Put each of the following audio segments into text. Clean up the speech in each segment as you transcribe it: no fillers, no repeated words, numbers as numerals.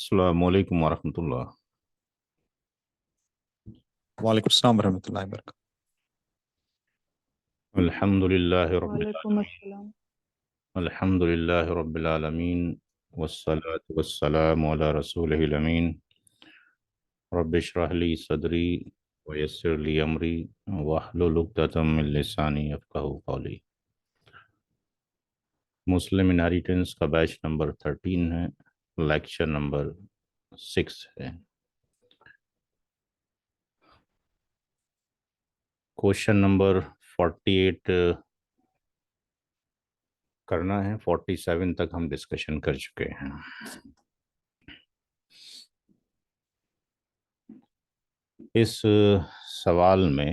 अस्सलाम वालेकुम वरहमतुल्लाह। वालेकुम अस्सलाम रहमतुल्लाहि वबरकातुहू। अल्हम्दुलिल्लाहि रब्बिल वालेकुम अस्सलाम। अल्हम्दुलिल्लाहि रब्बिल आलमीन वस्सलातु वस्सलामु अला रसूलिहिल अमीन। रब्बि इश्रह ली सदरी व यस्सिर ली अमरी वहलुल उक़दतम मिन लिसानी यफ़क़हू क़ौली। मुस्लिम इनहेरिटेंस का बैच नंबर 13 है। लेक्चर नंबर 6 है। क्वेश्चन नंबर 48 करना है। 47 तक हम डिस्कशन कर चुके हैं। इस सवाल में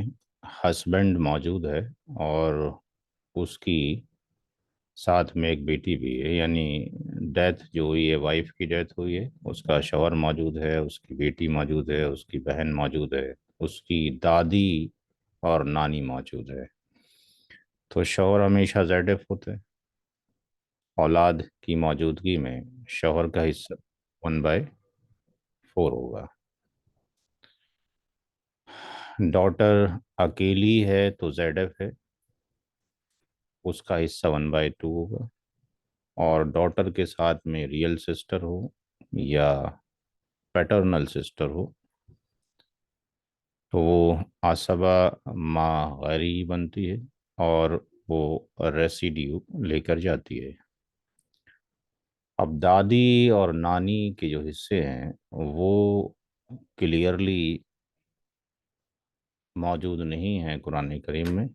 हस्बैंड मौजूद है और उसकी साथ में एक बेटी भी है, यानी डेथ जो हुई है, वाइफ की डेथ हुई है, उसका शौहर मौजूद है, उसकी बेटी मौजूद है, उसकी बहन मौजूद है, उसकी दादी और नानी मौजूद है। तो शौहर हमेशा ज़ेडएफ होते हैं। औलाद की मौजूदगी में शौहर का हिस्सा 1/4 होगा। डॉटर अकेली है तो जेडएफ है, उसका हिस्सा 1/2 होगा। और डॉटर के साथ में रियल सिस्टर हो या पैटर्नल सिस्टर हो तो वो आसबा मागरी बनती है और वो रेसिड्यू लेकर जाती है। अब दादी और नानी के जो हिस्से हैं वो क्लियरली मौजूद नहीं हैं कुरान करीम में।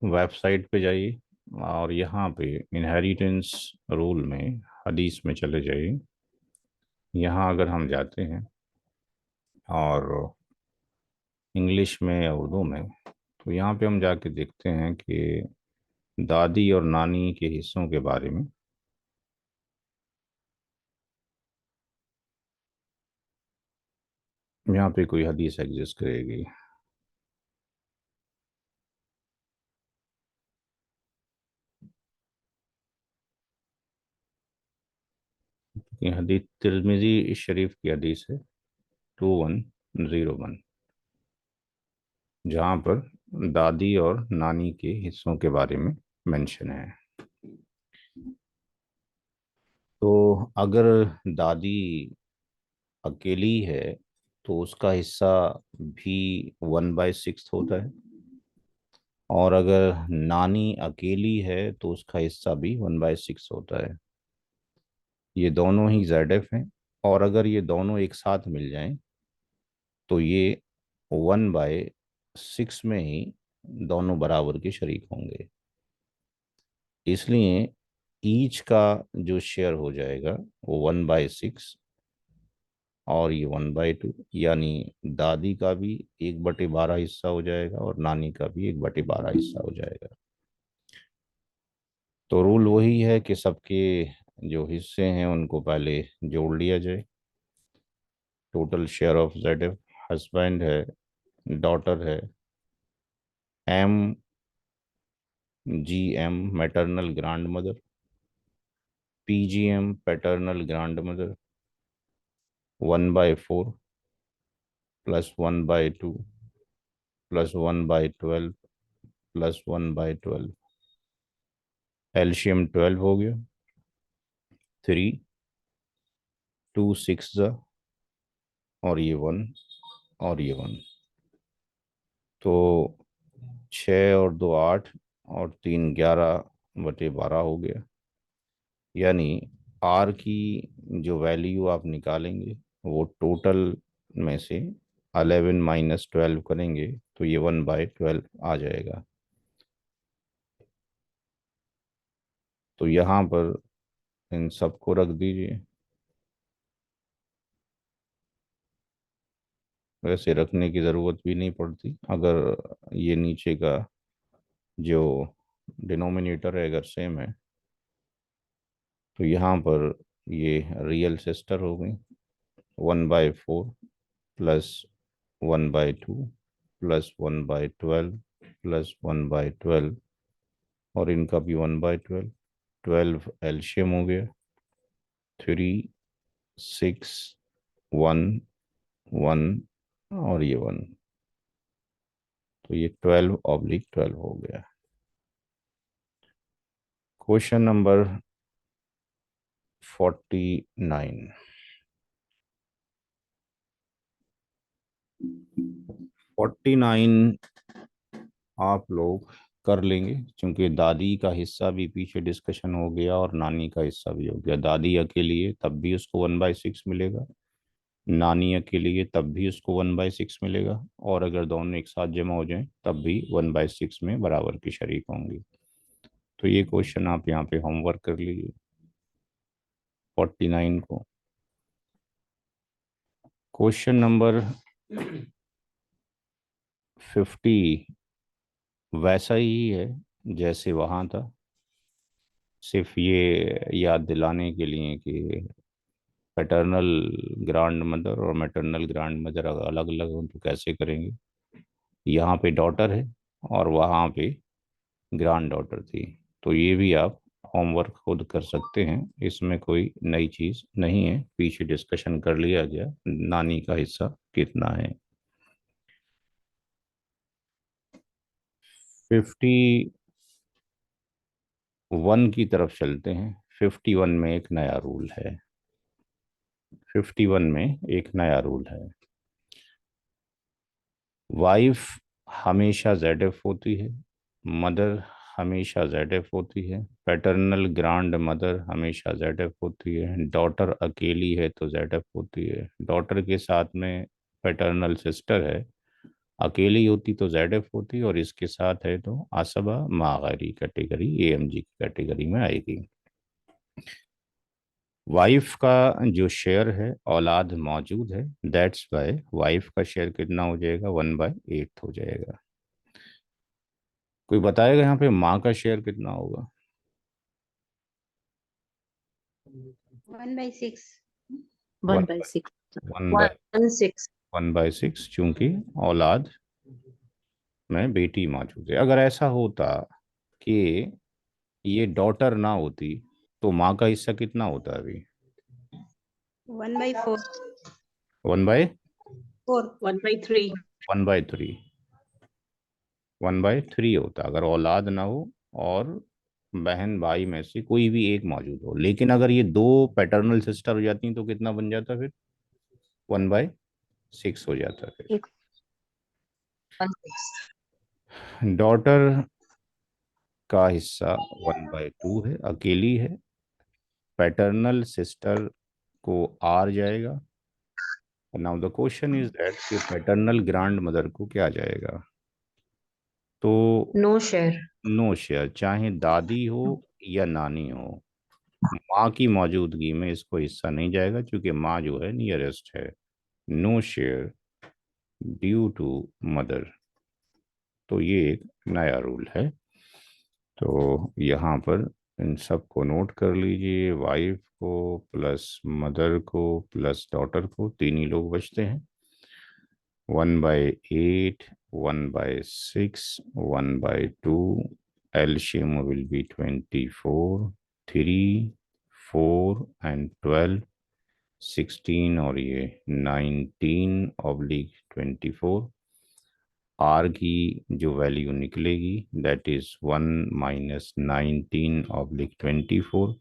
वेबसाइट पे जाइए और यहाँ पे इनहेरिटेंस रूल में हदीस में चले जाइए। यहाँ अगर हम जाते हैं और इंग्लिश में या उर्दू में, तो यहाँ पे हम जाके देखते हैं कि दादी और नानी के हिस्सों के बारे में यहाँ पे कोई हदीस एग्जिस्ट करेगी। ये हदीस तिर्मिज़ी शरीफ की हदीस है 2101, जहाँ पर दादी और नानी के हिस्सों के बारे में मेंशन है। तो अगर दादी अकेली है तो उसका हिस्सा भी 1/6 होता है, और अगर नानी अकेली है तो उसका हिस्सा भी 1/6 होता है। ये दोनों ही जेडएफ हैं, और अगर ये दोनों एक साथ मिल जाएं तो ये 1/6 में ही दोनों बराबर के शरीक होंगे। इसलिए ईच का जो शेयर हो जाएगा वो 1/6 और ये 1/2, यानी दादी का भी 1/12 हिस्सा हो जाएगा और नानी का भी 1/12 हिस्सा हो जाएगा। तो रूल वही है कि सबके जो हिस्से हैं उनको पहले जोड़ लिया जाए। Total share of Z, husband है, डॉटर है, M G M maternal grand mother, P G M paternal grand mother, 1/4 +1/2 +1/12 +1/12, एलशियम 12 हो गया। 3 2 6 और ये 1 और ये 1, तो 6 और 2 8 और 3 11/12 हो गया। यानी आर की जो वैल्यू आप निकालेंगे वो टोटल में से 11 - 12 करेंगे तो ये 1/12 आ जाएगा। तो यहाँ पर इन सबको रख दीजिए। वैसे रखने की ज़रूरत भी नहीं पड़ती, अगर ये नीचे का जो डिनोमिनेटर है अगर सेम है तो यहाँ पर ये रियल सिस्टर हो गई। 1/4 +1/2 +1/12 +1/12 और इनका भी 1/12, 12 एलशियम हो गया। 3, 6, 1, 1 और ये 1, तो ये 12/12 हो गया। Question number 49। 49 आप लोग कर लेंगे, क्योंकि दादी का हिस्सा भी पीछे डिस्कशन हो गया और नानी का हिस्सा भी हो गया। दादी अकेली है तब भी उसको 1/6 मिलेगा, नानी अकेली है तब भी उसको 1/6 मिलेगा, और अगर दोनों एक साथ जमा हो जाएं तब भी 1/6 में बराबर की शरीक होंगी। तो ये क्वेश्चन आप यहाँ पे होमवर्क कर लीजिए 49 को। क्वेश्चन नंबर 50 वैसा ही है जैसे वहाँ था, सिर्फ ये याद दिलाने के लिए कि पैटर्नल ग्रैंड मदर और मैटरनल ग्रैंड मदर अगर अलग अलग हो तो कैसे करेंगे। यहाँ पे डॉटर है और वहाँ पे ग्रैंड डॉटर थी, तो ये भी आप होमवर्क खुद कर सकते हैं, इसमें कोई नई चीज़ नहीं है, पीछे डिस्कशन कर लिया गया नानी का हिस्सा कितना है। 51 की तरफ चलते हैं। 51 में एक नया रूल है। 51 में एक नया रूल है। वाइफ हमेशा ZF होती है, मदर हमेशा ZF होती है, पैटर्नल ग्रांड मदर हमेशा ZF होती है, डॉटर अकेली है तो ZF होती है, डॉटर के साथ में पैटर्नल सिस्टर है, अकेली होती तो ZF होती, और इसके साथ है तो आसबा मागरी कैटेगरी AMG की कैटेगरी में आएगी। वाइफ का जो शेयर है औलाद मौजूद है, दैट्स वाई वाइफ का शेयर कितना हो जाएगा, 1/8 हो जाएगा। कोई बताएगा यहाँ पे माँ का शेयर कितना होगा। 1/6। वन 1/6। One by 1/6। 1/6, चूंकि औलाद में बेटी मौजूद है। अगर ऐसा होता कि ये डॉटर ना होती तो माँ का हिस्सा कितना होता अभी। 1/4। 1/4। 1/3। 1/3। 1/3 होता अगर औलाद ना हो और बहन भाई में से कोई भी एक मौजूद हो। लेकिन अगर ये दो पैटर्नल सिस्टर हो जाती तो कितना बन जाता फिर, 1/6 हो जाता फिर। 1/6। डॉटर का हिस्सा 1/2 है, अकेली है। पैटर्नल सिस्टर को R जाएगा। Now the question is that कि पैटर्नल ग्रैंड मदर को क्या जाएगा। तो नो शेयर। नो शेयर, चाहे दादी हो या नानी हो, माँ की मौजूदगी में इसको हिस्सा नहीं जाएगा, क्योंकि माँ जो है नियरेस्ट है। No share due to mother. तो ये एक नया रूल है। तो यहाँ पर इन सब को नोट कर लीजिए, वाइफ को प्लस मदर को प्लस डॉटर को, तीन ही लोग बचते हैं। 1/8, 1/6, 1/2, LCM will be 24, 3, 4 and 12, 16 और ये 19/24। आर की जो वैल्यू निकलेगी दैट इज 1 - 19/24,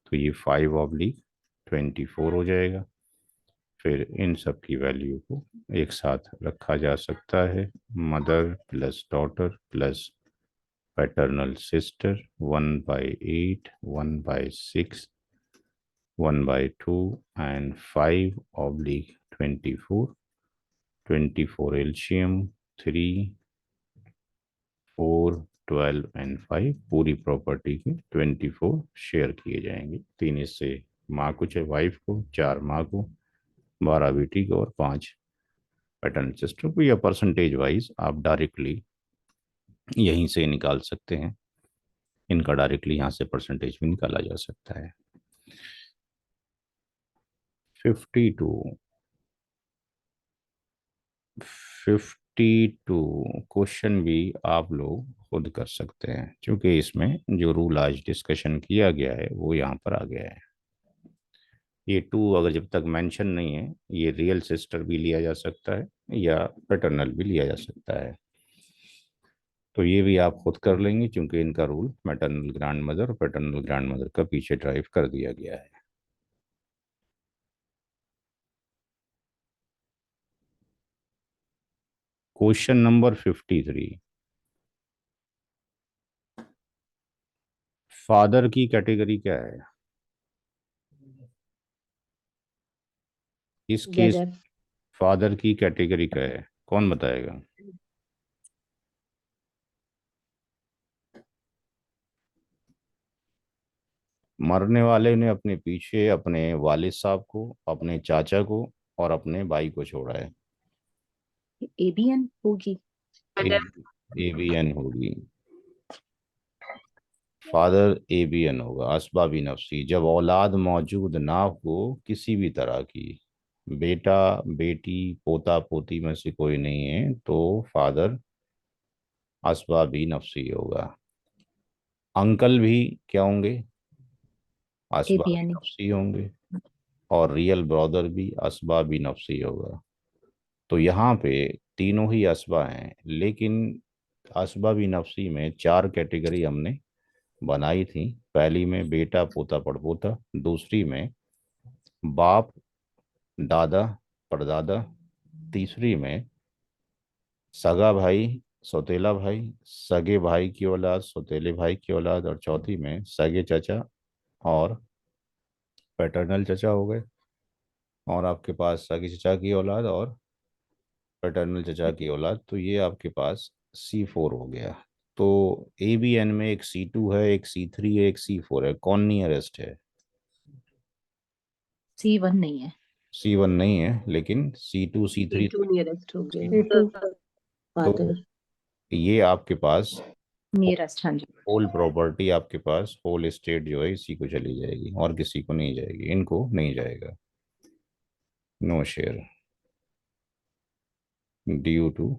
तो ये 5/24 हो जाएगा। फिर इन सब की वैल्यू को एक साथ रखा जा सकता है, mother plus daughter plus paternal sister, 1/8, 1/6, 1/2 and 5/24। 24 एल्शियम, 3, 4, 12 and 5, पूरी प्रॉपर्टी के 24 शेयर किए जाएंगे। 3 इससे माँ को, चाहे वाइफ को, 4 माँ को, 12 बेटी को और 5 पैटर्न सिस्टर को, या परसेंटेज वाइज आप डायरेक्टली यहीं से निकाल सकते हैं। इनका डायरेक्टली यहाँ से परसेंटेज भी निकाला जा सकता है। 52। 52 क्वेश्चन भी आप लोग खुद कर सकते हैं, क्योंकि इसमें जो रूल आज डिस्कशन किया गया है वो यहाँ पर आ गया है। ये टू अगर जब तक मेंशन नहीं है, ये रियल सिस्टर भी लिया जा सकता है या पैटर्नल भी लिया जा सकता है। तो ये भी आप खुद कर लेंगे, क्योंकि इनका रूल मैटरनल ग्रैंड मदर और पैटर्नल ग्रैंड मदर का पीछे ड्राइव कर दिया गया है। Question number 53। फादर की कैटेगरी क्या है इस केस? जेडर। फादर की कैटेगरी क्या है, कौन बताएगा? मरने वाले ने अपने पीछे अपने वालिद साहब को, अपने चाचा को और अपने भाई को छोड़ा है। एबीएन होगी। एबीएन होगी। फादर एबीएन होगा, असबाबी नफसी। जब औलाद मौजूद ना हो किसी भी तरह की, बेटा बेटी पोता पोती में से कोई नहीं है, तो फादर असबाबी नफसी होगा। अंकल भी क्या होंगे? असबाबी एबीएन। नफसी होंगे। और रियल ब्रदर भी असबाबी नफसी होगा। तो यहाँ पे तीनों ही असबा हैं, लेकिन असबाबी नफसी में चार कैटेगरी हमने बनाई थी। पहली में बेटा पोता पड़पोता, दूसरी में बाप दादा परदादा, तीसरी में सगा भाई सौतेला भाई, सगे भाई की औलाद सौतेले भाई की औलाद, और चौथी में सगे चचा और पैटर्नल चचा हो गए। और आपके पास सगे चचा की औलाद और पैटर्नल चचा की औलाद, तो ये आपके पास C4 हो गया। तो ABN में एक C2 है, एक C3 है, एक C4 है, कौन नियरेस्ट है? C1 नहीं है। C1 नहीं है, लेकिन C2 C3। C2 नियरेस्ट हो गया। C2 तो फादर ये आपके पास नियरेस्ट। हाँ जी। होल प्रॉपर्टी, आपके पास होल एस्टेट जो है इसी को चली जाएगी, और किसी को नहीं जाएगी, इनको नहीं जाएगा। No share due to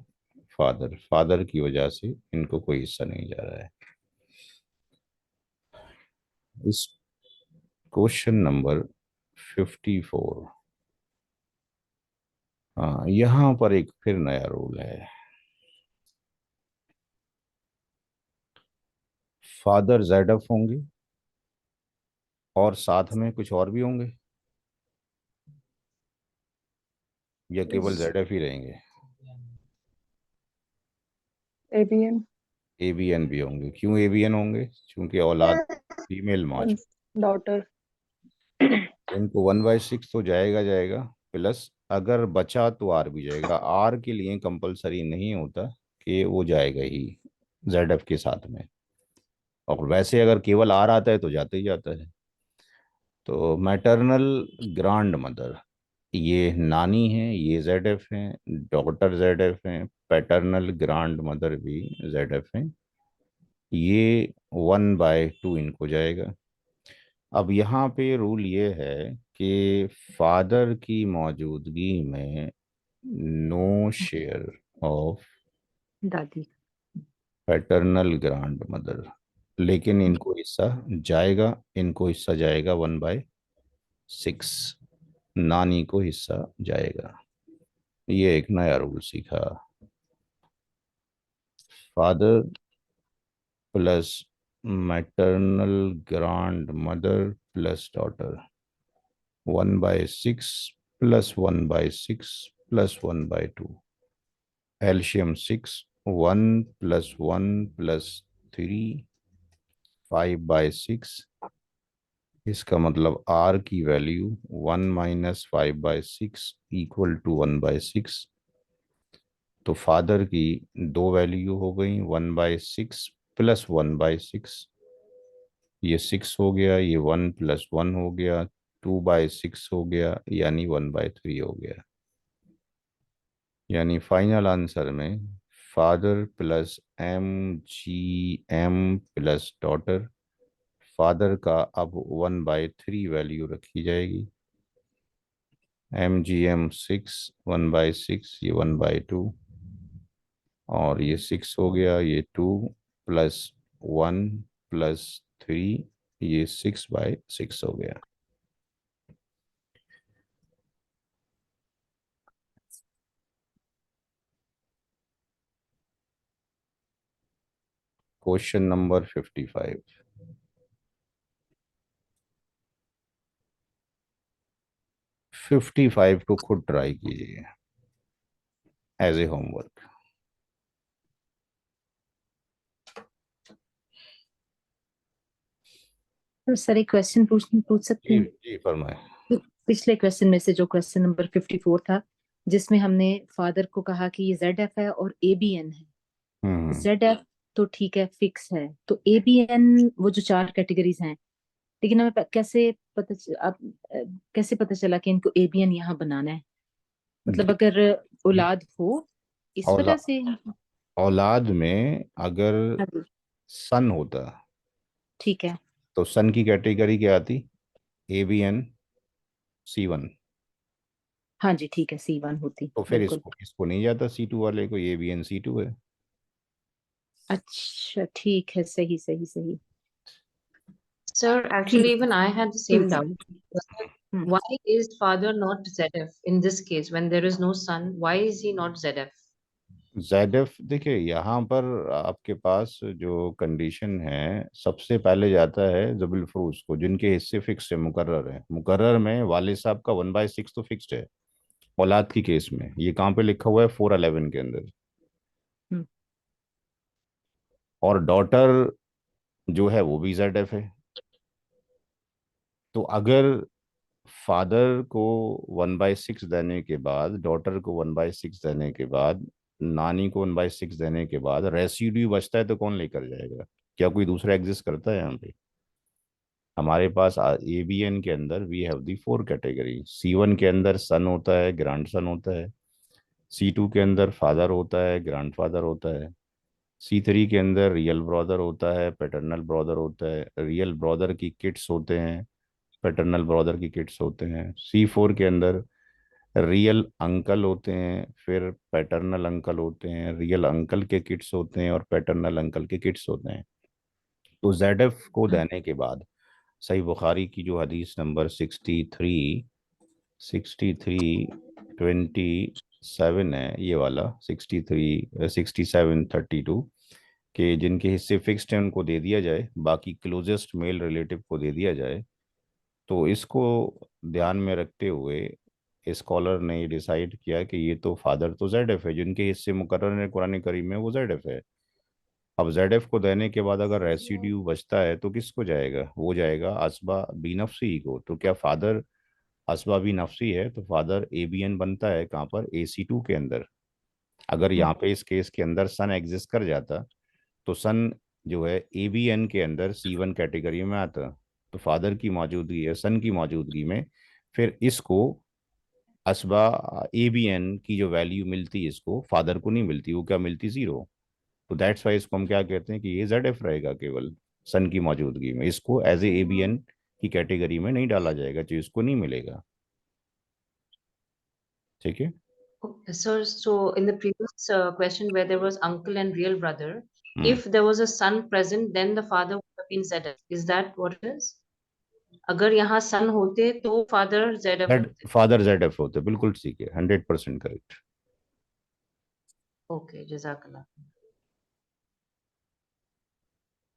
father. Father की वजह से इनको कोई हिस्सा नहीं जा रहा है। इस क्वेश्चन नंबर 54। हाँ, यहाँ पर एक फिर नया रूल है। फादर जेडफ होंगे और साथ में कुछ और भी होंगे, या केवल जेडफ ही रहेंगे? एबीएन। एबीएन भी होंगे। क्यों एबीएन होंगे? क्योंकि औलाद फीमेल मौजूद। डॉटर। इनको 1/6 तो जाएगा जाएगा, प्लस अगर बचा तो आर भी जाएगा। आर के लिए कंपलसरी नहीं होता कि वो जाएगा ही जेडएफ के साथ में, और वैसे अगर केवल आर आता है तो जाते ही जाता है। तो मैटरनल ग्रांड मदर, ये नानी है, ये जेडएफ है, डॉटर जेडएफ है, पैटर्नल ग्रांड मदर भी जेडएफ है। ये 1/2 इनको जाएगा। अब यहाँ पे रूल ये है कि फादर की मौजूदगी में नो शेयर ऑफ दादी। पैटर्नल ग्रांड मदर, लेकिन इनको हिस्सा जाएगा, इनको हिस्सा जाएगा 1/6। नानी को हिस्सा जाएगा। ये एक नया रूल सीखा। Father plus maternal grand mother plus daughter, 1/6 plus 1/6 plus 1/2। एल्शियम 6, 1 plus 1 plus 3, 5/6। इसका मतलब R की वैल्यू 1 - 5/6 इक्वल टू 1/6। तो फादर की दो वैल्यू हो गई, 1/6 प्लस 1/6। ये 6 हो गया, ये 1 प्लस 1 हो गया, 2/6 हो गया, यानी 1/3 हो गया। यानी फाइनल आंसर में father plus MGM plus daughter, father का अब 1/3 वैल्यू रखी जाएगी। MGM 6, 1/6, ये 1/2, और ये 6 हो गया, ये 2 प्लस 1 प्लस 3, ये 6/6 हो गया। Question number 55। 55 को खुद ट्राई कीजिए एज ए होमवर्क। तो सर एक क्वेश्चन पूछ सकते जी हैं? जी फरमाए। पिछले क्वेश्चन में से जो क्वेश्चन नंबर 54 था, जिसमें हमने फादर को कहा कि ये ZF है और ABN है। हम्म। ZF तो ठीक है, फिक्स है, तो ABN वो जो चार कैटेगरीज हैं, लेकिन हमें कैसे पता चला कि इनको ABN यहाँ बनाना है? मतलब अगर औलाद हो इस औला, वजह से। औलाद में अगर हाँ जी, सन होता ठीक है। तो सन की कैटेगरी क्या आती? ABN C1। हाँ जी, ठीक है, C1 होती, तो फिर बिल्कुल। इसको इसको नहीं जाता C2 वाले को, ABNC2 है। अच्छा, ठीक है, सही सही सही। Sir, actually, ठीक। even I had the same ठीक। doubt. Hmm. Why is father not ZF in this case when there is no son? Why is he not ZF? ZF देखिए, यहाँ पर आपके पास जो कंडीशन है, सबसे पहले जाता है जबिल फरूज को, जिनके हिस्से फिक्स है, मुकर्रर है। मुकर्रर में वालिद साहब का 1/6 तो फिक्स्ड है औलाद की केस में। ये कहाँ पे लिखा हुआ है? 411 के अंदर। हम्म। और डॉटर जो है वो भी ZF है। तो अगर फादर को 1/6 देने के बाद, डॉटर को 1/6 देने के बाद, नानी को 1/6 देने के बाद रेसिड्यू बचता है, तो कौन लेकर जाएगा? क्या कोई दूसरा एग्जिस्ट करता है यहाँ पे? हमारे पास ABN के अंदर we have the 4 category. C1 के अंदर सन होता है, ग्रांड सन होता है। C2 के अंदर फादर होता है, ग्रांड फादर होता है। C3 के अंदर रियल ब्रदर होता है, पैटर्नल ब्रदर होता है। रियल ब्रदर की किड्स होते हैं, पैटर्नल ब्रदर की किड्स होते हैं। C4 के अंदर रियल अंकल होते हैं, फिर पैटर्नल अंकल होते हैं, रियल अंकल के किड्स होते हैं, और पैटर्नल अंकल के किड्स होते हैं। तो ZF को देने के बाद सही बुखारी की जो हदीस नंबर 63 है, ये वाला 6732, कि जिनके हिस्से फिक्स्ड हैं उनको दे दिया जाए, बाकी क्लोजेस्ट मेल रिलेटिव को दे दिया जाए। तो इसको ध्यान में रखते हुए स्कॉलर ने डिसाइड किया कि ये तो फादर तो ZF है, जिनके हिस्से मुकर्रर है कुरान करीम में, वो ZF है। अब ZF को देने के बाद अगर रेसिड्यू बचता है तो किसको जाएगा? वो जाएगा असबा बी नफ्सी को। तो क्या फादर असबा बी नफ्सी है? तो फादर ABN बनता है कहाँ पर? AC2 के अंदर। अगर यहाँ पे इस केस के अंदर सन एग्जिस्ट कर जाता, तो सन जो है ABN के अंदर C1 कैटेगरी में आता। तो फादर की मौजूदगी है, सन की मौजूदगी में, फिर इसको असबा ABN की जो वैल्यू मिलती है इसको, फादर को नहीं मिलती। वो क्या मिलती? 0। तो दैट्स वाई इसको हम क्या कहते हैं कि ये ZF रहेगा केवल सन की मौजूदगी में। इसको एज ए ABN की कैटेगरी में नहीं डाला जाएगा, तो इसको नहीं मिलेगा। ठीक है। Okay, so in the previous question where there was uncle and real brother, hmm. if there was a son present, then the father would have been ZF. Is that what it is? अगर यहाँ son होते तो father ZF होते. Father ZF होते, बिल्कुल ठीक है, 100% correct. Okay, जज़ाकल्लाह.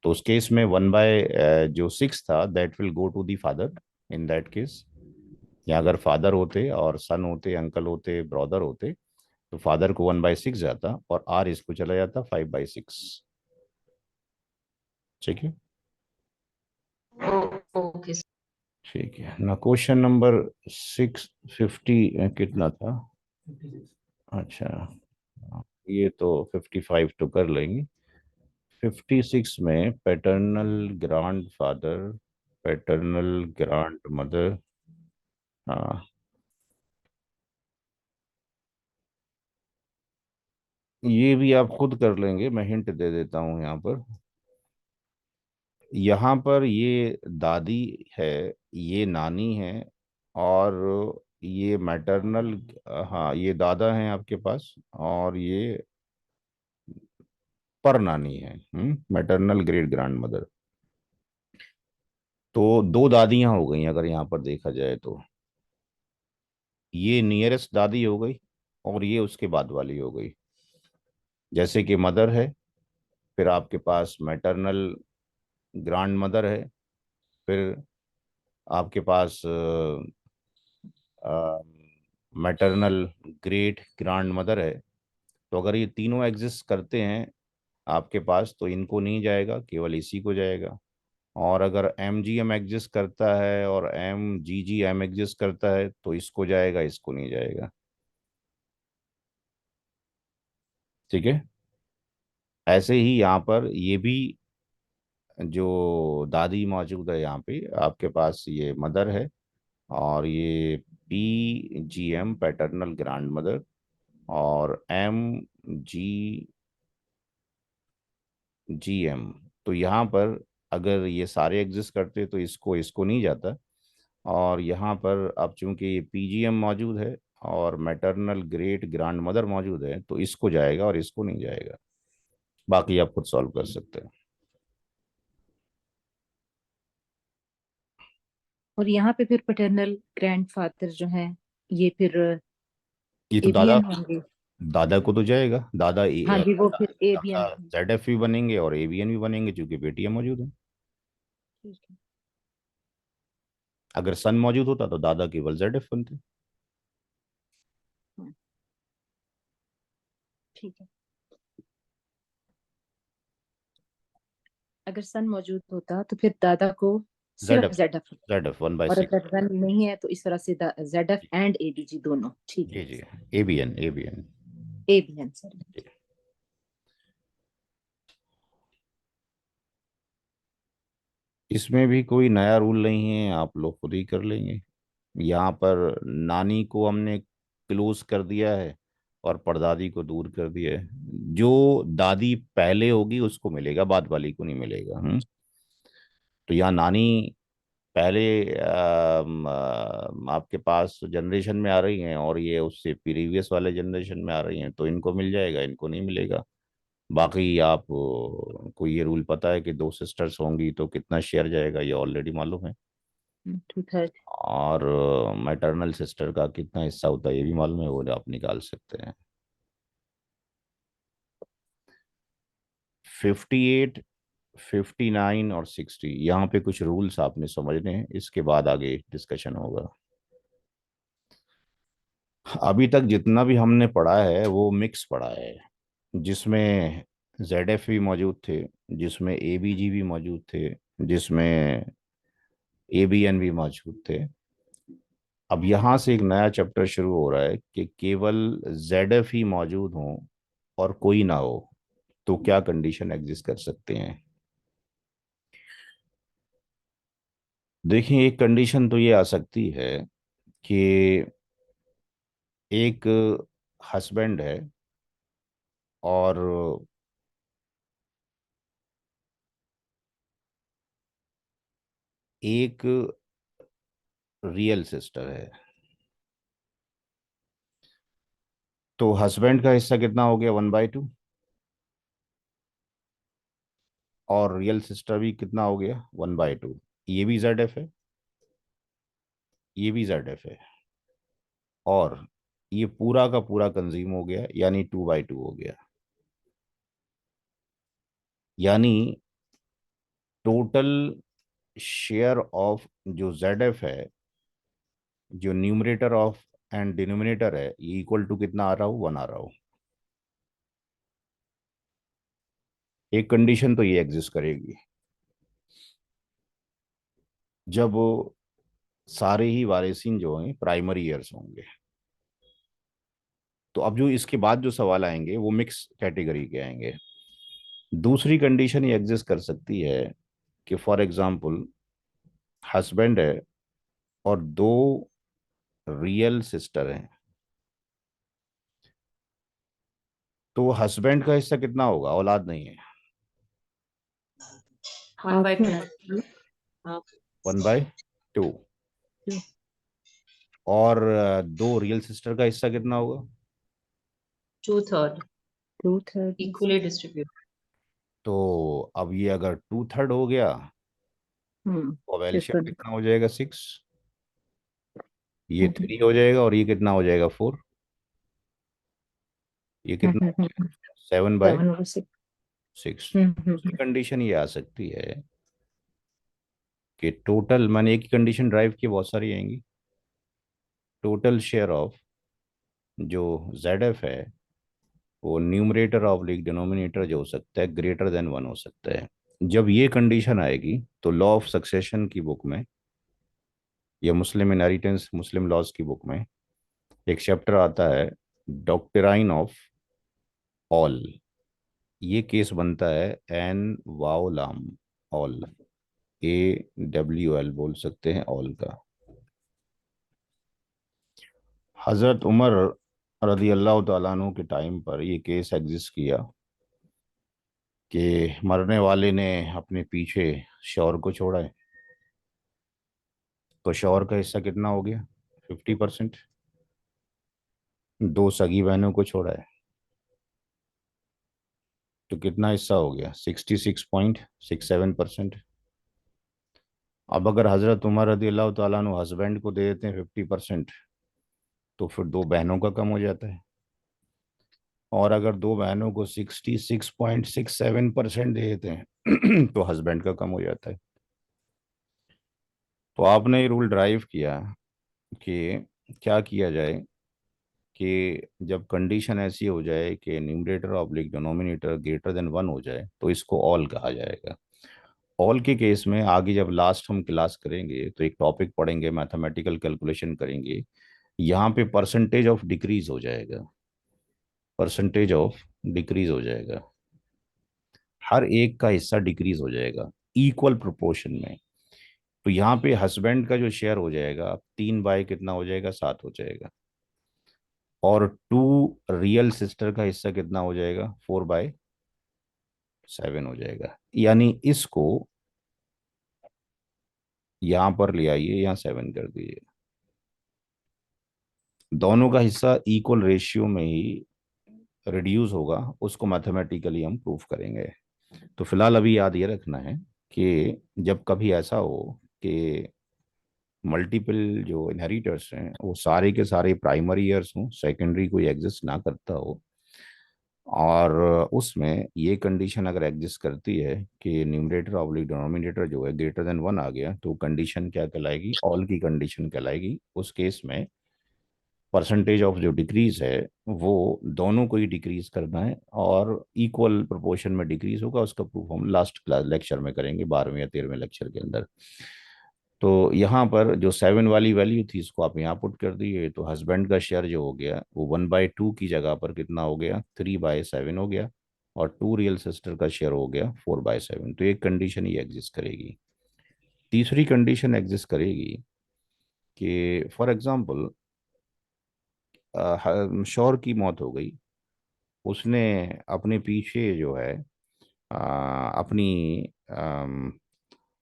तो उस केस में 1/6 था, that will go to the father in that case. या अगर फादर होते और सन होते, अंकल होते, ब्रदर होते, तो फादर को 1/6 जाता और R इसको चला जाता 5/6। ठीक है। Okay. ठीक है ना। क्वेश्चन नंबर 650 कितना था? अच्छा, ये तो 55 तो कर लेंगे। 56 में paternal grand father, paternal grand mother. हाँ, ये भी आप खुद कर लेंगे, मैं हिंट दे देता हूँ यहाँ पर। यहाँ पर ये दादी है, ये नानी है, और ये मैटरनल, हाँ ये दादा हैं आपके पास, और ये पर नानी है, मैटरनल ग्रेट ग्रैंड मदर। तो दो दादियां हो गई अगर यहाँ पर देखा जाए तो। ये नियरेस्ट दादी हो गई और ये उसके बाद वाली हो गई। जैसे कि मदर है, फिर आपके पास मैटरनल ग्रैंड मदर है, फिर आपके पास मैटरनल ग्रेट ग्रैंड मदर है। तो अगर ये तीनों एग्जिस्ट करते हैं आपके पास तो इनको नहीं जाएगा, केवल इसी को जाएगा। और अगर एम जी एम एग्जिस्ट करता है और M G G M exist करता है तो इसको जाएगा, इसको नहीं जाएगा। ठीक है। ऐसे ही यहाँ पर ये भी जो दादी मौजूद है यहाँ पे आपके पास, ये मदर है और ये P G M paternal grand mother, और एम जी जी एम। तो यहाँ पर अगर ये सारे एग्जिस्ट करते तो इसको इसको नहीं जाता। और यहाँ पर अब चूंकि ये पीजीएम मौजूद है और मैटरनल ग्रेट ग्रैंड मदर मौजूद है तो इसको जाएगा और इसको नहीं जाएगा। बाकी आप खुद सॉल्व कर सकते हैं। और यहाँ पे फिर पैटर्नल ग्रैंडफादर जो है ये फिर ये तो दादा, एबीएन होंगे। दादा को तो जाएगा, दादा हाँ जी, वो फिर एबीएन। दादा जेड एफ भी बनेंगे और एबीएन भी बनेंगे क्योंकि पेटीएम मौजूद है। ठीक है। अगर सन मौजूद होता तो दादा केवल जेड एफ बनते। हाँ, ठीक है। अगर सन मौजूद होता तो फिर दादा को जेड सिर्फ F, Z F, Z F one by और सिक्स। अगर सन नहीं है तो इस तरह से जेड एफ एंड एबीजी दोनों। ठीक जी है। जी, एबीएन एबीएन। ABN sorry. इसमें भी कोई नया रूल नहीं है, आप लोग खुद ही कर लेंगे। यहाँ पर नानी को हमने क्लोज कर दिया है और परदादी को दूर कर दिया है। जो दादी पहले होगी उसको मिलेगा, बाद वाली को नहीं मिलेगा। तो यहाँ नानी पहले आपके पास जनरेशन में आ रही हैं और ये उससे प्रीवियस वाले जनरेशन में आ रही हैं तो इनको मिल जाएगा, इनको नहीं मिलेगा। बाकी आप को ये रूल पता है कि दो सिस्टर्स होंगी तो कितना शेयर जाएगा, ये ऑलरेडी मालूम है। 2/3। और मैटरनल सिस्टर का कितना हिस्सा होता है ये भी मालूम है, वो आप निकाल सकते हैं। 58, 59 और 60, यहाँ पे कुछ रूल्स आपने समझने हैं, इसके बाद आगे डिस्कशन होगा। अभी तक जितना भी हमने पढ़ा है वो मिक्स पढ़ा है, जिसमें जेड एफ भी मौजूद थे, जिसमें ए बी जी भी मौजूद थे, जिसमें ए बी एन भी मौजूद थे। अब यहाँ से एक नया चैप्टर शुरू हो रहा है कि केवल जेड एफ ही मौजूद हो और कोई ना हो तो क्या कंडीशन एग्जिस्ट कर सकते हैं। देखिए, एक कंडीशन तो ये आ सकती है कि एक हस्बैंड है और एक रियल सिस्टर है। तो हस्बैंड का हिस्सा कितना हो गया, 1/2, और रियल सिस्टर भी कितना हो गया, 1/2। ये भी जेड एफ है, ये भी जेड एफ है, और ये पूरा का पूरा कंज्यूम हो गया यानी 2/2 हो गया। यानी टोटल शेयर ऑफ जो जेड एफ है, जो न्यूमरेटर ऑफ एंड डिनोमिनेटर है, ये इक्वल टू कितना आ रहा हो, 1 आ रहा हो। एक कंडीशन तो ये एग्जिस्ट करेगी जब सारे ही वारिसिन जो हैं प्राइमरी ईयर्स होंगे। तो अब जो इसके बाद जो सवाल आएंगे वो मिक्स कैटेगरी के आएंगे। दूसरी कंडीशन ये एग्जिस्ट कर सकती है कि फॉर एग्जांपल हस्बैंड है और दो रियल सिस्टर हैं, तो हस्बैंड का हिस्सा कितना होगा, औलाद नहीं है, 1/2। 1/2। और दो रियल सिस्टर का हिस्सा कितना होगा, 2/3 2/3। Equally distribute. तो अब ये अगर 2/3 हो गया तो अब फिर एलसीएम तो कितना हो जाएगा, 6। ये 3 हो जाएगा और ये कितना हो जाएगा, 4। ये कितना, 7/6। 7/6। सिक्स। हम्म। कंडीशन ये आ सकती है कि टोटल, मैंने एक ही कंडीशन ड्राइव की, बहुत सारी आएंगी। टोटल शेयर ऑफ जो जेड एफ है वो न्यूमरेटर ऑफ लीग डिनोमिनेटर जो हो सकता है ग्रेटर देन वन हो सकता है। जब ये कंडीशन आएगी तो लॉ ऑफ सक्सेशन की बुक में या मुस्लिम इनहेरिटेंस मुस्लिम लॉज की बुक में एक चैप्टर आता है डॉक्ट्राइन ऑफ ऑल। ये केस बनता है एन वाओलाम ऑल, AWL बोल सकते हैं ऑल का। हजरत उमर रदी अल्लाह तआला अन्हु के टाइम पर ये केस एग्जिस्ट किया कि मरने वाले ने अपने पीछे शौहर को छोड़ा है, तो शौहर का हिस्सा कितना हो गया? 50%। दो सगी बहनों को छोड़ा है तो कितना हिस्सा हो गया? 66.67%। अब अगर हजरत उमर रदी अल्लाह तआला अन्हु हस्बैंड को दे देते हैं 50%, तो फिर दो बहनों का कम हो जाता है। और अगर दो बहनों को 66.67% दे देते हैं तो हस्बैंड का कम हो जाता है। तो आपने ये रूल ड्राइव किया कि क्या किया जाए कि जब कंडीशन ऐसी हो जाए कि numerator oblique denominator greater than one हो जाए तो इसको ऑल कहा जाएगा। ऑल के केस में आगे जब लास्ट हम क्लास करेंगे तो एक टॉपिक पढ़ेंगे, मैथमेटिकल कैलकुलेशन करेंगे, यहाँ पे परसेंटेज ऑफ डिक्रीज हो जाएगा, परसेंटेज ऑफ डिक्रीज हो जाएगा, हर एक का हिस्सा डिक्रीज हो जाएगा इक्वल प्रोपोर्शन में। तो यहाँ पे हस्बैंड का जो शेयर हो जाएगा 3 बाय कितना हो जाएगा? 7 हो जाएगा। और टू रियल सिस्टर का हिस्सा कितना हो जाएगा? 4/7 हो जाएगा। यानी इसको यहां पर ले आइए, यहाँ 7 कर दीजिए। दोनों का हिस्सा इक्वल रेशियो में ही रिड्यूस होगा, उसको मैथमेटिकली हम प्रूफ करेंगे। तो फिलहाल अभी याद ये रखना है कि जब कभी ऐसा हो कि मल्टीपल जो इनहेरिटर्स हैं वो सारे के सारे प्राइमरी ईयर्स हों, सेकेंडरी कोई एग्जिस्ट ना करता हो, और उसमें ये कंडीशन अगर एग्जिस्ट करती है कि न्यूमरेटर ऑब्लिक डिनोमिनेटर जो है ग्रेटर देन वन आ गया, तो कंडीशन क्या कहलाएगी? ऑल की कंडीशन कहलाएगी। उस केस में परसेंटेज ऑफ जो डिक्रीज है वो दोनों को ही डिक्रीज करना है और इक्वल प्रोपोर्शन में डिक्रीज होगा। उसका प्रूफ हम लास्ट क्लास लेक्चर में करेंगे, 12वें या 13वें लेक्चर के अंदर। तो यहाँ पर जो 7 वाली वैल्यू थी इसको आप यहाँ पुट कर दिए, तो हस्बैंड का शेयर जो हो गया वो 1/2 की जगह पर कितना हो गया? 3/7 हो गया। और टू रियल सिस्टर का शेयर हो गया 4/7। तो एक कंडीशन ही एग्जिस्ट करेगी। तीसरी कंडीशन एग्जिस्ट करेगी कि फॉर एग्जाम्पल शौहर की मौत हो गई, उसने अपने पीछे जो है अपनी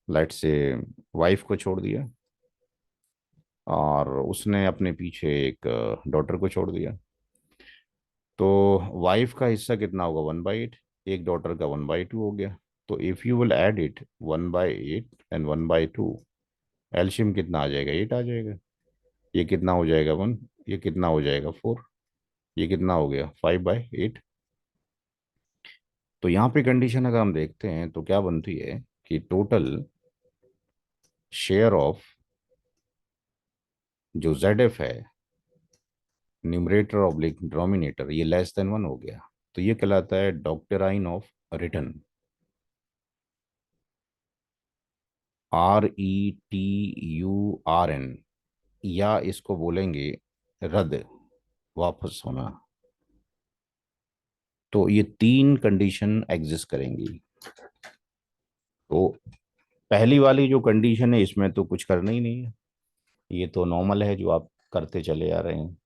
लाइट से वाइफ को छोड़ दिया, और उसने अपने पीछे एक डॉटर को छोड़ दिया। तो वाइफ का हिस्सा कितना होगा? 1/8। एक डॉटर का 1/2 हो गया। तो if you will add it 1/8 and 1/2, एल्शियम कितना आ जाएगा? 8 आ जाएगा। ये कितना हो जाएगा? 1। ये कितना हो जाएगा? 4। ये कितना हो गया? 5/8। तो यहाँ पे कंडीशन अगर हम देखते हैं तो क्या बनती है कि टोटल शेयर ऑफ जो ZF है न्यूमरेटर ऑब्लिक डिनोमिनेटर ये लेस देन वन हो गया, तो ये कहलाता है डॉक्ट्राइन ऑफ रिटर्न, RETURN, या इसको बोलेंगे रद्द, वापस होना। तो ये तीन कंडीशन एग्जिस्ट करेंगी। तो पहली वाली जो कंडीशन है इसमें तो कुछ करना ही नहीं है, ये तो नॉर्मल है जो आप करते चले आ रहे हैं।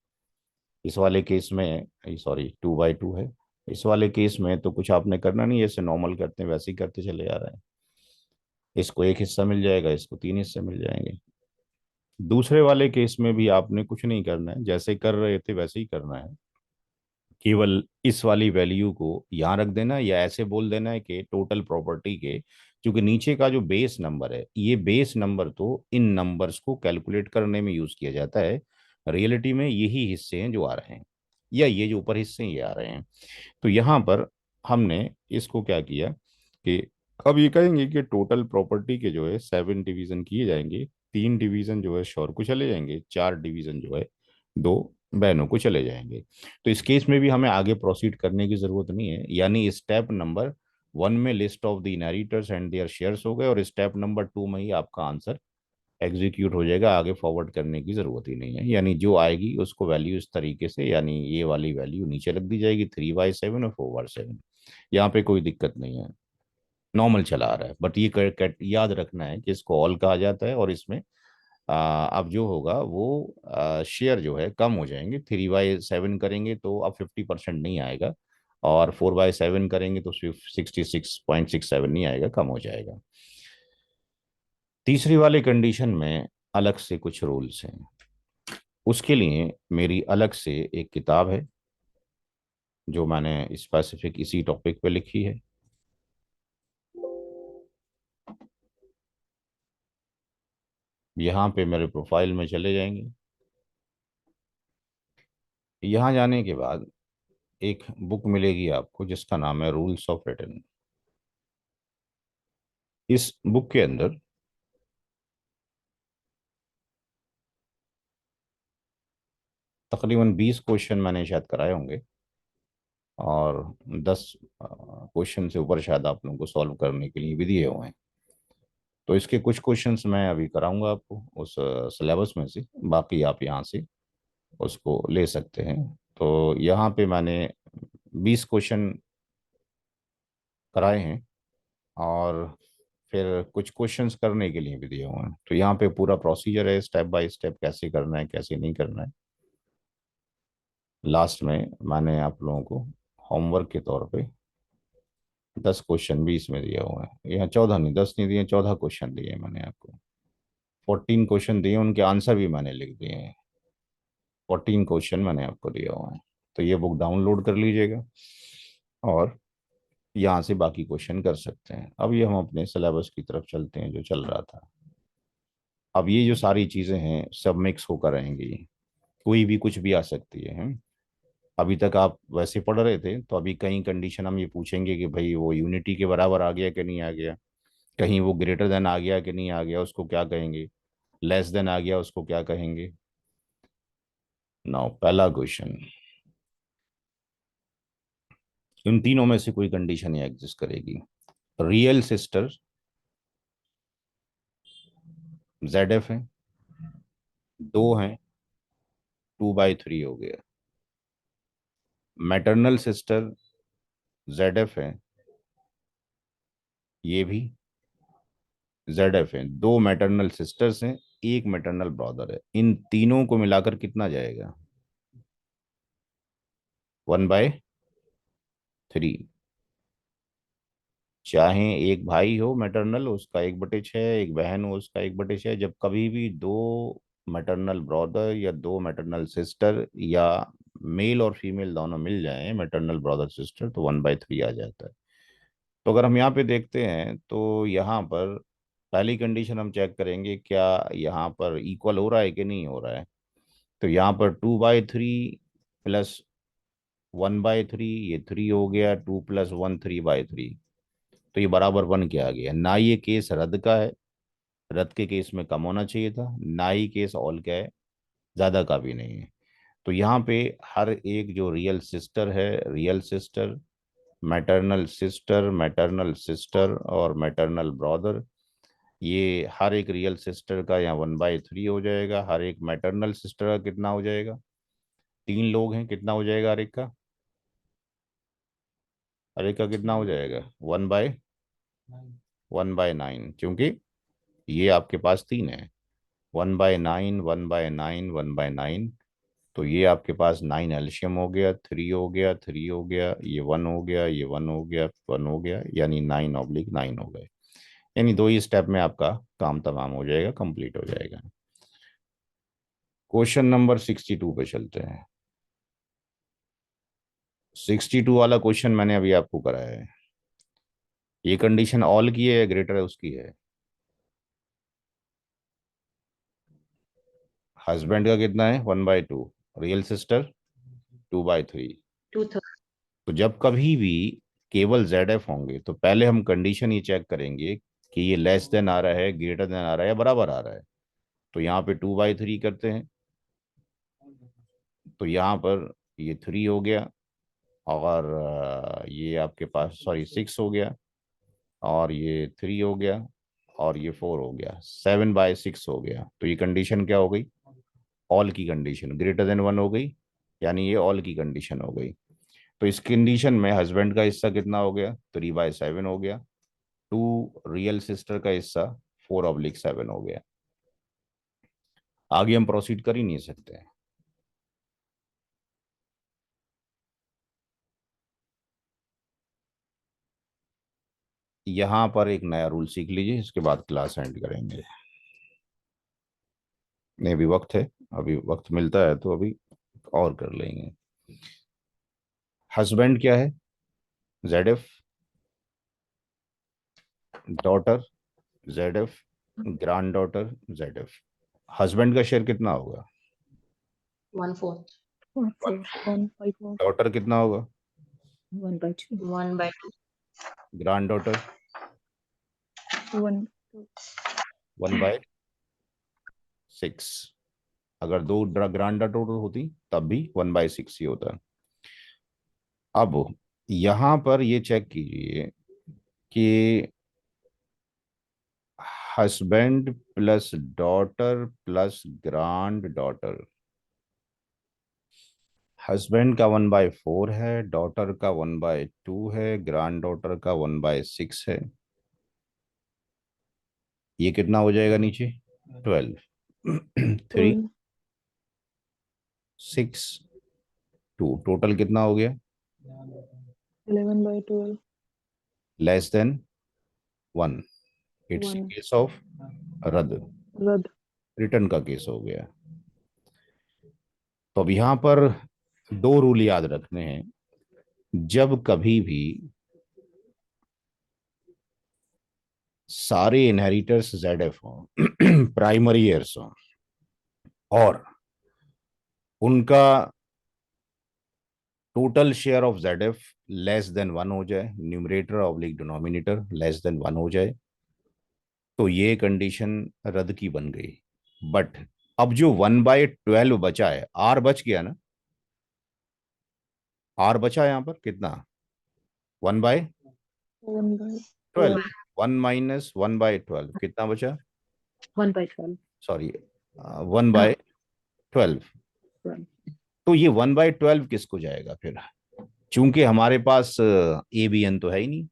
इस वाले केस में, सॉरी 2/2 है, इस वाले केस में तो कुछ आपने करना नहीं है, जैसे नॉर्मल करते हैं वैसे ही करते चले आ रहे हैं। इसको एक हिस्सा मिल जाएगा, इसको 3 हिस्से मिल जाएंगे। दूसरे वाले केस में भी आपने कुछ नहीं करना है, जैसे कर रहे थे वैसे ही करना है। केवल इस वाली वैल्यू को यहाँ रख देना, या ऐसे बोल देना है कि टोटल प्रॉपर्टी के, क्योंकि नीचे का जो बेस नंबर है ये बेस नंबर तो इन नंबर्स को कैलकुलेट करने में यूज किया जाता है, रियलिटी में यही हिस्से हैं जो आ रहे हैं, या ये जो ऊपर हिस्से हैं ये आ रहे हैं। तो यहाँ पर हमने इसको क्या किया कि अब ये कहेंगे कि टोटल प्रॉपर्टी के जो है 7 डिवीजन किए जाएंगे, 3 डिवीजन जो है श्योर को चले जाएंगे, 4 डिवीजन जो है 2 बहनों को चले जाएंगे। तो इस केस में भी हमें आगे प्रोसीड करने की जरूरत नहीं है, यानी स्टेप नंबर 1 में list of the inheritors and there shares हो गए, और स्टेप नंबर 2 में ही आपका आंसर एग्जीक्यूट हो जाएगा, आगे फॉरवर्ड करने की जरूरत ही नहीं है। यानी जो आएगी उसको वैल्यू इस तरीके से, यानी ये वाली वैल्यू नीचे रख दी जाएगी, 3/7 और 4/7। यहाँ पे कोई दिक्कत नहीं है, नॉर्मल चला आ रहा है। बट ये याद रखना है कि इसको ऑल कहा जाता है, और इसमें अब जो होगा वो शेयर जो है कम हो जाएंगे। 3/7 करेंगे तो अब 50% नहीं आएगा, और 4/7 करेंगे तो सिर्फ 66.67 नहीं आएगा, कम हो जाएगा। तीसरी वाली कंडीशन में अलग से कुछ रूल्स हैं, उसके लिए मेरी अलग से एक किताब है जो मैंने स्पेसिफिक इसी टॉपिक पे लिखी है। यहाँ पे मेरे प्रोफाइल में चले जाएंगे। यहाँ जाने के बाद एक बुक मिलेगी आपको जिसका नाम है रूल्स ऑफ रिटर्न। इस बुक के अंदर तकरीबन 20 क्वेश्चन मैंने शायद कराए होंगे, और 10 क्वेश्चन से ऊपर शायद आप लोगों को सॉल्व करने के लिए भी दिए हुए हैं। तो इसके कुछ क्वेश्चंस मैं अभी कराऊंगा आपको उस सिलेबस में से, बाकी आप यहाँ से उसको ले सकते हैं। तो यहाँ पे मैंने 20 क्वेश्चन कराए हैं, और फिर कुछ क्वेश्चंस करने के लिए भी दिए हुए हैं। तो यहाँ पे पूरा प्रोसीजर है, स्टेप बाय स्टेप कैसे करना है कैसे नहीं करना है। लास्ट में मैंने आप लोगों को होमवर्क के तौर पे 10 क्वेश्चन भी इसमें दिए हुए हैं। यहाँ 14 नहीं, 10 नहीं दिए, 14 क्वेश्चन दिए हैं मैंने आपको। 14 क्वेश्चन दिए, उनके आंसर भी मैंने लिख दिए हैं। 14 क्वेश्चन मैंने आपको दिया हुआ है। तो ये बुक डाउनलोड कर लीजिएगा, और यहाँ से बाकी क्वेश्चन कर सकते हैं। अब ये हम अपने सिलेबस की तरफ चलते हैं जो चल रहा था। अब ये जो सारी चीज़ें हैं सब मिक्स होकर रहेंगी, कोई भी कुछ भी आ सकती है। अभी तक आप वैसे पढ़ रहे थे, तो अभी कई कंडीशन हम ये पूछेंगे कि भाई वो यूनिटी के बराबर आ गया कि नहीं आ गया, कहीं वो ग्रेटर देन आ गया कि नहीं आ गया, उसको क्या कहेंगे, लेस देन आ गया उसको क्या कहेंगे। नाउ पहला क्वेश्चन, इन तीनों में से कोई कंडीशन ये एग्जिस्ट करेगी। रियल सिस्टर ZF है, 2 हैं, 2/3 हो गया। मैटरनल सिस्टर ZF है, ये भी ZF है। 2 मैटरनल सिस्टर्स हैं, 1 मैटरनल ब्रदर है। इन तीनों को मिलाकर कितना जाएगा, 1/3। चाहे एक भाई हो मैटरनल, उसका 1/6, एक बहन हो उसका 1/6, जब कभी भी 2 मैटरनल ब्रदर या 2 मैटरनल सिस्टर या मेल और फीमेल दोनों मिल जाएं मैटरनल ब्रदर सिस्टर, तो 1/3 आ जाता है। तो अगर हम यहाँ पे देखते हैं तो यहाँ पर पहली कंडीशन हम चेक करेंगे क्या यहाँ पर इक्वल हो रहा है कि नहीं हो रहा है। तो यहाँ पर 2/3 प्लस 1/3, ये 3 हो गया, 2 + 1 3/3। तो ये बराबर 1 के आ गया। ना ये केस रद्द का है, रद्द के केस में कम होना चाहिए था, ना ही केस ऑल का है, ज्यादा का भी नहीं है। तो यहाँ पे हर एक जो रियल सिस्टर है, रियल सिस्टर, मैटरनल सिस्टर और मैटरनल ब्रदर, ये हर एक रियल सिस्टर का यहाँ 1/3 हो जाएगा। हर एक मैटरनल सिस्टर का कितना हो जाएगा, 3 लोग हैं, कितना हो जाएगा हर एक का, हर एक का कितना हो जाएगा, 1/9, क्योंकि ये आपके पास 3 है। 1/9, 1/9, 1/9, तो ये आपके पास 9 एल्शियम हो गया, 3 हो गया, 3 हो गया, ये 1 हो गया, ये 1 हो गया, 1 हो गया, यानी 9/9 हो गए। यानी 2 ही स्टेप में आपका काम तमाम हो जाएगा, कंप्लीट हो जाएगा। क्वेश्चन नंबर 62 पे चलते हैं। 62 वाला क्वेश्चन मैंने अभी आपको कराया है। ये कंडीशन ऑल की है या ग्रेटर है उसकी है। हस्बैंड का कितना है, 1/2, रियल सिस्टर 2/3। 2/3। तो जब कभी भी केवल ZF होंगे, तो पहले हम कंडीशन ये चेक करेंगे कि ये लेस देन आ रहा है, ग्रेटर देन आ रहा है, या बराबर आ रहा है। तो यहाँ पे 2/3 करते हैं, तो यहाँ पर ये 3 हो गया, और ये आपके पास सॉरी 6 हो गया, और ये 3 हो गया, और ये 4 हो गया, 7/6 हो गया। तो ये कंडीशन क्या हो गई? ऑल की कंडीशन, ग्रेटर देन 1 हो गई, यानी ये ऑल की कंडीशन हो गई। तो इस कंडीशन में हस्बैंड का हिस्सा कितना हो गया? 3/7 हो गया। टू रियल सिस्टर का हिस्सा 4/7 हो गया। आगे हम प्रोसीड कर ही नहीं सकते। यहां पर एक नया रूल सीख लीजिए, इसके बाद क्लास एंड करेंगे। नहीं, अभी वक्त है, अभी वक्त मिलता है तो अभी और कर लेंगे। हस्बैंड क्या है? ZF, daughter ZF, grand daughter ZF। Husband का शेयर कितना होगा? 1/4, 1/4 डॉटर कितना होगा? 1/2 1/2, ग्रैंड डॉटर 1 1/6। अगर दो ग्रैंड डॉटर होती तब भी 1/6 ही होता। अब यहां पर ये चेक कीजिए कि husband plus daughter plus grand daughter, husband का 1/4 है, डॉटर का 1/2 है, ग्रैंड डॉटर का 1/6 है। ये कितना हो जाएगा नीचे? 12 3 6 2, टोटल कितना हो गया? 11/12 less than 1। It's case of रद्द, रद्द। रिटर्न का केस हो गया। तो अब यहां पर दो रूल याद रखने हैं। जब कभी भी सारे इनहेरिटर्स ZF हों, प्राइमरी एयर्स हों, और उनका total share of ZF less than 1 हो जाए, numerator oblique denominator less than 1 हो जाए, तो ये कंडीशन रद्द की बन गई। बट अब जो 1/12 बचा है, R बच गया ना, R बचा यहां पर कितना? 1/12, 1 - 1/12 कितना बचा? 1/12 सॉरी, 1/12। तो ये 1/12 किसको जाएगा फिर? चूंकि हमारे पास ABN तो है ही नहीं,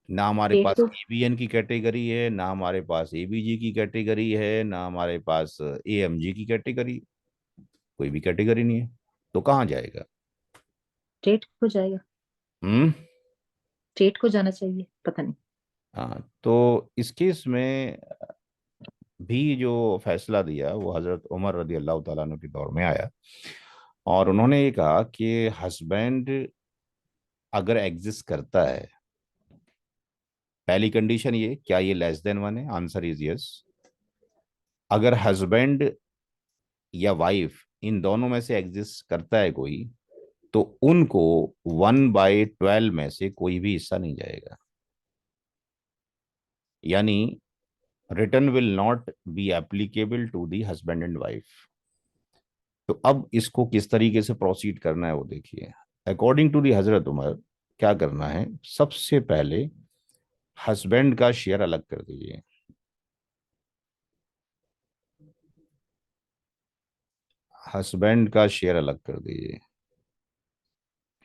ना हमारे एक पास तो ABN की कैटेगरी है, ना हमारे पास ABG की कैटेगरी है, ना हमारे पास AMG की कैटेगरी, कोई भी कैटेगरी नहीं है, तो कहाँ जाएगा? स्टेट को जाएगा, हम्म। स्टेट को जाना चाहिए, पता नहीं। हाँ, तो इस केस में भी जो फैसला दिया वो हजरत उमर रदी अल्लाह तआला अन्हु के दौर में आया, और उन्होंने ये कहा कि हस्बैंड अगर एग्जिस्ट करता है, पहली कंडीशन ये, क्या ये लेस देन 1 है? Answer is yes. अगर हस्बैंड या वाइफ इन दोनों में से एग्जिस्ट करता है कोई, तो उनको 1/12 में से कोई भी हिस्सा नहीं जाएगा, यानी return will not be applicable to the husband and wife. तो अब इसको किस तरीके से प्रोसीड करना है वो देखिए। अकॉर्डिंग टू दी हजरत उमर क्या करना है? सबसे पहले हस्बैंड का शेयर अलग कर दीजिए। हस्बैंड का शेयर अलग कर दीजिए,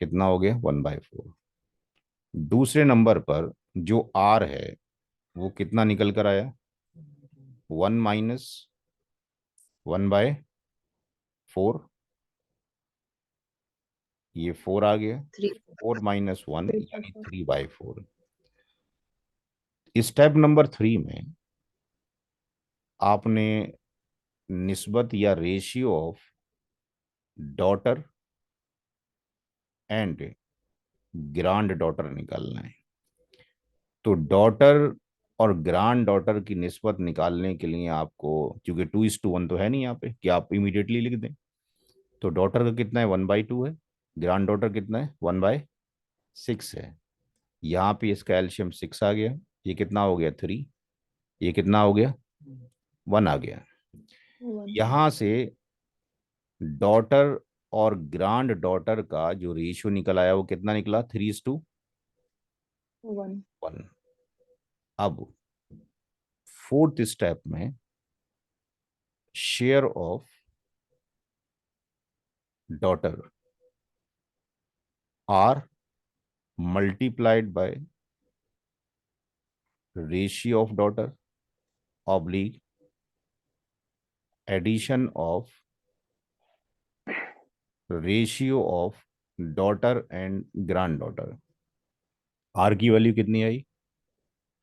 कितना हो गया? 1/4। दूसरे नंबर पर जो R है वो कितना निकल कर आया? 1 - 1/4, ये 4 आ गया, 3, 4 - 1 यानी 3/4। स्टेप नंबर 3 में आपने निस्बत या ratio of daughter and grand daughter निकालना है। तो डॉटर और ग्रांड डॉटर की निस्बत निकालने के लिए आपको, क्योंकि 2:1 तो है नहीं यहाँ पे कि आप इमीडिएटली लिख दें, तो डॉटर का कितना है? 1/2 है। ग्रांड डॉटर कितना है? 1/6 है। यहाँ पे इसका एलसीएम 6 आ गया, ये कितना हो गया 3, ये कितना हो गया 1 आ गया। यहाँ से डॉटर और ग्रांड डॉटर का जो रेशियो निकल आया वो कितना निकला 3:1। अब फोर्थ स्टेप में share of daughter are multiplied by ratio of daughter oblique addition of ratio of daughter and grand daughter. R की वैल्यू कितनी आई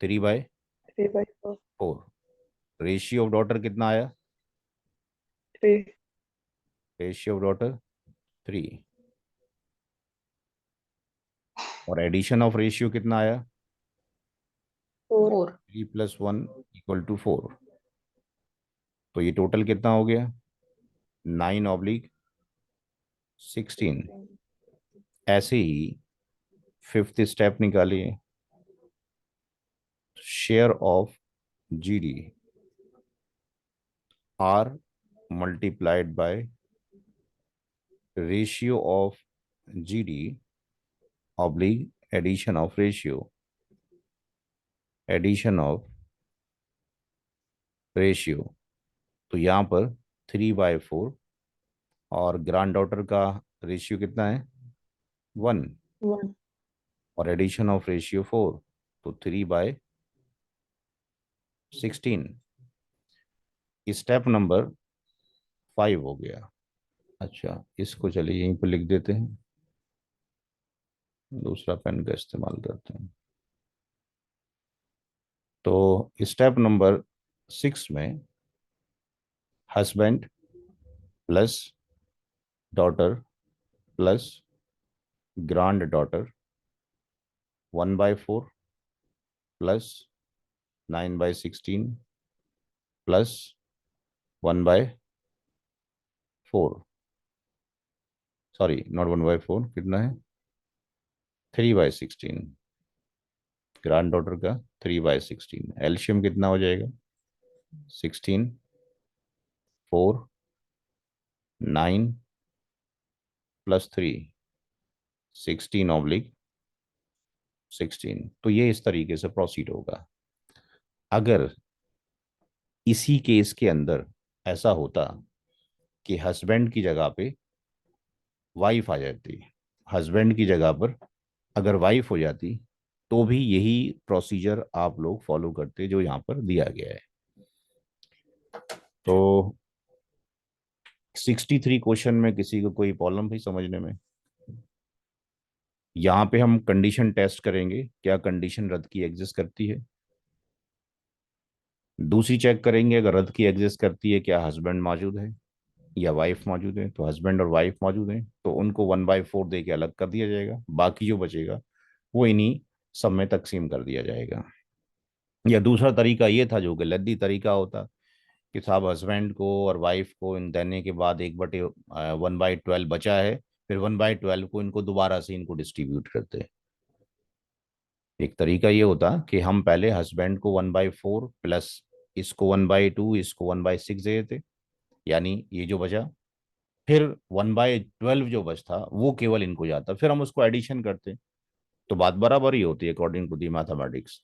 3/4। रेशियो ऑफ डॉटर कितना आया 3। रेशियो ऑफ डॉटर 3 और एडिशन ऑफ रेशियो कितना आया 4। 3+1 = 4। तो ये टोटल कितना हो गया 9/16। ऐसे ही फिफ्थ स्टेप निकालिए share of GD are multiplied by ratio of GD oblique addition of ratio तो यहाँ पर 3/4 और ग्रैंड डॉटर का रेशियो कितना है 1 1। और एडिशन ऑफ रेशियो 4 तो 3/16। स्टेप नंबर 5 हो गया। अच्छा इसको चलिए यहीं पर लिख देते हैं, दूसरा पेन का इस्तेमाल करते हैं। तो स्टेप नंबर 6 में husband plus daughter plus grand daughter 1/4 plus 9/16 plus 1/4, sorry not 1/4, कितना है 3/16। ग्रैंड डॉटर का 3/16 एलशियम कितना हो जाएगा 16 4 9 + 3 16/16। तो ये इस तरीके से प्रोसीड होगा। अगर इसी केस के अंदर ऐसा होता कि हस्बैंड की जगह पे वाइफ आ जाती, हस्बैंड की जगह पर अगर वाइफ हो जाती तो भी यही प्रोसीजर आप लोग फॉलो करते जो यहाँ पर दिया गया है। तो 63 क्वेश्चन में किसी को कोई प्रॉब्लम भी समझने में? यहाँ पे हम कंडीशन टेस्ट करेंगे, क्या कंडीशन रद्द की एग्जिस्ट करती है। दूसरी चेक करेंगे अगर रद्द की एग्जिस्ट करती है क्या हस्बैंड मौजूद है या वाइफ मौजूद है। तो हस्बैंड और वाइफ मौजूद हैं तो उनको 1/4 दे के अलग कर दिया जाएगा, बाकी जो बचेगा वो इन्हीं सब में तकसीम कर दिया जाएगा। या दूसरा तरीका ये था जो कि लद्दी तरीका होता कि साहब हस्बैंड को और वाइफ को इन देने के बाद 1/12 बचा है, फिर 1/12 को इनको दोबारा से इनको डिस्ट्रीब्यूट करते। एक तरीका ये होता कि हम पहले हस्बैंड को 1/4 प्लस इसको 1/2 इसको 1/6 दे देते, यानी ये जो बचा, फिर 1/12 जो बचता वो केवल इनको जाता, फिर हम उसको एडिशन करते तो बात बराबर ही होती है अकॉर्डिंग टू दी मैथमेटिक्स।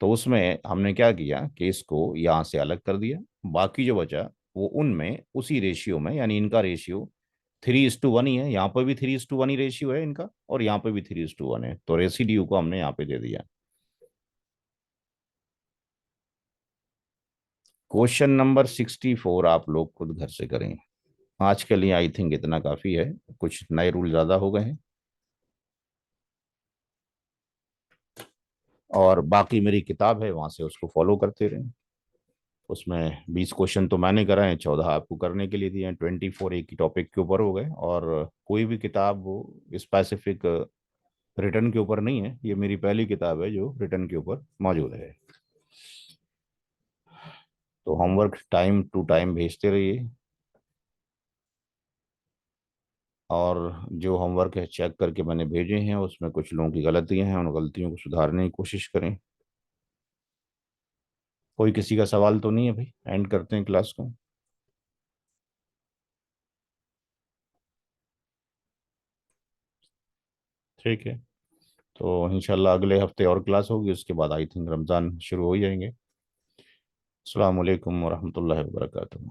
तो उसमें हमने क्या किया कि इसको यहाँ से अलग कर दिया, बाकी जो बचा वो उनमें उसी रेशियो में, यानी इनका रेशियो 3:1 ही है, यहाँ पर भी 3:1 ही रेशियो है इनका और यहाँ पे भी 3:1 है, तो रेसिड्यू को हमने यहाँ पे दे दिया। क्वेश्चन नंबर 64 आप लोग खुद घर से करें। आज के लिए आई थिंक इतना काफी है, कुछ नए रूल ज्यादा हो गए हैं और बाकी मेरी किताब है वहां से उसको फॉलो करते रहें। उसमें 20 क्वेश्चन तो मैंने कराए हैं, 14 आपको करने के लिए दिए हैं, 24 एक ही टॉपिक के ऊपर हो गए। और कोई भी किताब वो स्पेसिफिक रिटर्न के ऊपर नहीं है, ये मेरी पहली किताब है जो रिटर्न के ऊपर मौजूद है। तो होमवर्क टाइम टू टाइम भेजते रहिए। और जो होमवर्क है चेक करके मैंने भेजे हैं, उसमें कुछ लोगों की गलतियां हैं, उन गलतियों को सुधारने की कोशिश करें। कोई किसी का सवाल तो नहीं है भाई? एंड करते हैं क्लास को। ठीक है, तो इंशाल्लाह अगले हफ्ते और क्लास होगी, उसके बाद आई थिंक रमज़ान शुरू हो ही जाएंगे। अस्सलाम वालेकुम वरहमतुल्लाहि वबरकातुहू।